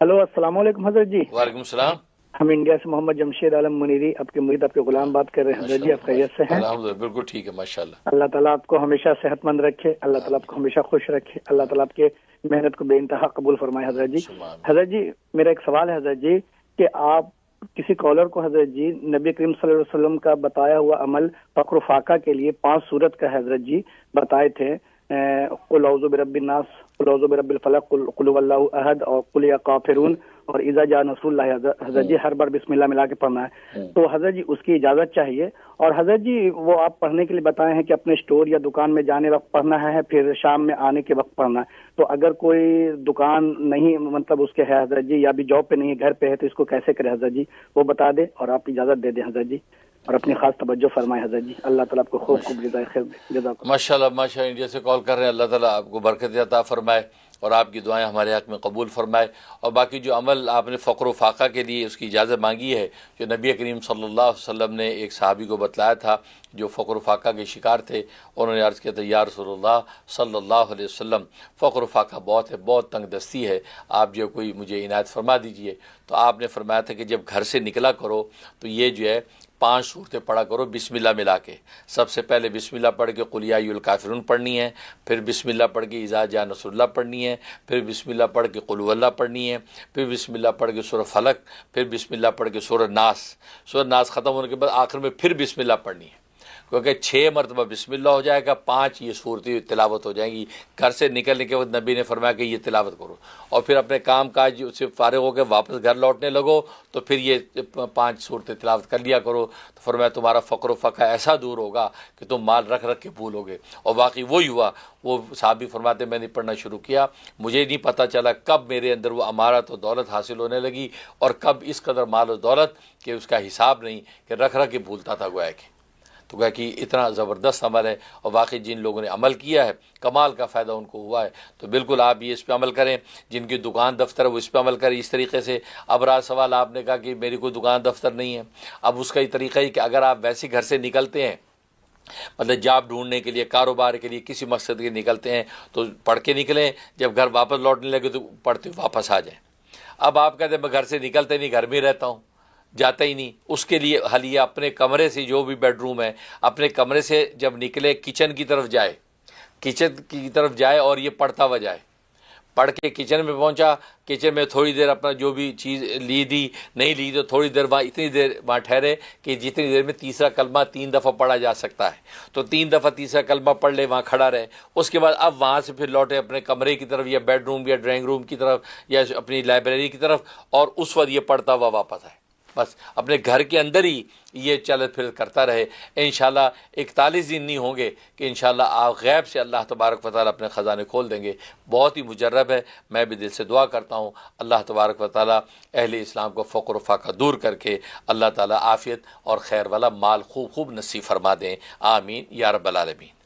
Hello, السلام علیکم حضرت جی۔ وعلیکم السلام۔ ہم انڈیا سے محمد جمشید عالم منیری، آپ کے مرید، آپ کے غلام بات کر رہے ہیں حضرت جی۔ آپ خیریت سے ہیں؟ الحمدللہ بالکل ٹھیک ہے ماشاءاللہ۔ اللہ تعالیٰ آپ کو ہمیشہ صحت مند رکھے، اللہ تعالیٰ آپ کو ہمیشہ خوش رکھے، اللہ تعالیٰ آپ کے محنت کو بے انتہا قبول فرمائے حضرت جی۔ حضرت جی میرا ایک سوال ہے حضرت جی کہ آپ کسی کالر کو حضرت جی نبی کریم صلی اللہ علیہ وسلم کا بتایا ہوا عمل فقر و فاقہ کے لیے 5 صورت کا حضرت جی بتائے تھے، قل اعوذ برب الناس، قل اعوذ برب الفلق، قل هو اللہ احد، اور قل یا کافرون، اور اذا جاء نصر اللہ۔ حضرت جی ہر بار بسم اللہ ملا کے پڑھنا ہے، تو حضرت جی اس کی اجازت چاہیے، اور حضرت جی وہ آپ پڑھنے کے لیے بتائے ہیں کہ اپنے اسٹور یا دکان میں جانے وقت پڑھنا ہے، پھر شام میں آنے کے وقت پڑھنا ہے۔ تو اگر کوئی دکان نہیں مطلب اس کے ہے حضرت جی، یا بھی جاب پہ نہیں ہے، گھر پہ ہے، تو اس کو کیسے کرے حضرت جی؟ وہ بتا دے اور آپ اجازت دے دیں حضرت جی، اور اپنی خاص توجہ فرمائے حضرت جی۔ اللہ تعالیٰ آپ کو خوب خوب جزائے خیر دے۔ جزاک ماشاءاللہ ماشاءاللہ، انڈیا سے کال کر رہے ہیں، اللہ تعالیٰ آپ کو برکت عطا فرمائے اور آپ کی دعائیں ہمارے حق میں قبول فرمائے۔ اور باقی جو عمل آپ نے فقر و فاقہ کے لیے اس کی اجازت مانگی ہے، جو نبی کریم صلی اللہ علیہ وسلم نے ایک صحابی کو بتلایا تھا جو فقر و فاقہ کے شکار تھے، انہوں نے عرض کیا تھا یا رسول اللہ صلی اللہ علیہ وسلم، فقر و فاقہ بہت ہے، بہت تنگ دستی ہے، آپ جو کوئی مجھے عنایت فرما دیجئے۔ تو آپ نے فرمایا تھا کہ جب گھر سے نکلا کرو تو یہ جو ہے 5 صورتیں پڑھا کرو بسم اللہ ملا کے۔ سب سے پہلے بسم اللہ پڑھ کے قل یا ایھا الکافرون پڑھنی ہے، پھر بسم اللہ پڑھ کے اذا جاء نصر اللہ پڑھنی ہے، پھر بسم اللہ پڑھ کے قل هو اللہ پڑھنی ہے، پھر بسم اللہ پڑھ کے سورہ فلق، پھر بسم اللہ پڑھ کے سورہ ناس۔ سورہ ناس ختم ہونے کے بعد آخر میں پھر بسم اللہ پڑھنی ہے، کیونکہ 6 مرتبہ بسم اللہ ہو جائے گا، 5 یہ صورتیں تلاوت ہو جائیں گی۔ گھر سے نکلنے کے بعد نبی نے فرمایا کہ یہ تلاوت کرو، اور پھر اپنے کام کاج سے فارغ ہو کے واپس گھر لوٹنے لگو تو پھر یہ 5 صورتیں تلاوت کر لیا کرو۔ تو فرمایا تمہارا فقر و فقہ ایسا دور ہوگا کہ تم مال رکھ رکھ کے بھولو گے۔ اور واقعی وہی ہوا۔ وہ صحابی فرماتے میں نے پڑھنا شروع کیا، مجھے نہیں پتہ چلا کب میرے اندر وہ امارت و دولت حاصل ہونے لگی، اور کب اس قدر مال و دولت کہ اس کا حساب نہیں، کہ رکھ رکھ کے بھولتا تھا گویا کہ۔ تو کہا کہ اتنا زبردست عمل ہے، اور واقعی جن لوگوں نے عمل کیا ہے کمال کا فائدہ ان کو ہوا ہے۔ تو بالکل آپ یہ اس پہ عمل کریں، جن کی دکان دفتر ہے وہ اس پہ عمل کریں اس طریقے سے۔ اب رہا سوال، آپ نے کہا کہ میری کوئی دکان دفتر نہیں ہے، اب اس کا یہ طریقہ ہے کہ اگر آپ ویسے گھر سے نکلتے ہیں، مطلب جاب ڈھونڈنے کے لیے، کاروبار کے لیے، کسی مقصد کے نکلتے ہیں، تو پڑھ کے نکلیں، جب گھر واپس لوٹنے لگے تو پڑھتے واپس آ جائیں۔ اب آپ کہتے ہیں میں گھر سے نکلتے نہیں، گھر میں رہتا ہوں، جاتا ہی نہیں، اس کے لیے حل یہ اپنے کمرے سے، جو بھی بیڈ روم ہے، اپنے کمرے سے جب نکلے کچن کی طرف جائے، اور یہ پڑھتا ہوا جائے۔ پڑھ کے کچن میں پہنچا، کچن میں تھوڑی دیر اپنا جو بھی چیز لی دی، نہیں لی تو تھوڑی دیر وہاں، اتنی دیر وہاں ٹھہرے کہ جتنی دیر میں تیسرا کلمہ 3 دفعہ پڑھا جا سکتا ہے، تو 3 دفعہ تیسرا کلمہ پڑھ لے، وہاں کھڑا رہے۔ اس کے بعد اب وہاں سے پھر لوٹے اپنے کمرے کی طرف، یا بیڈ روم یا ڈرائنگ روم کی طرف، یا اپنی لائبریری کی طرف، اور اس وقت یہ پڑھتا ہوا واپس آئے۔ بس اپنے گھر کے اندر ہی یہ چل پھر کرتا رہے۔ انشاءاللہ 41 دن نہیں ہوں گے کہ انشاءاللہ آپ غیب سے اللہ تبارک و تعالیٰ اپنے خزانے کھول دیں گے۔ بہت ہی مجرب ہے۔ میں بھی دل سے دعا کرتا ہوں اللہ تبارک و تعالیٰ اہل اسلام کو فقر و فاقہ دور کر کے اللہ تعالیٰ عافیت اور خیر والا مال خوب خوب نصیب فرما دیں، آمین یا رب العالمین۔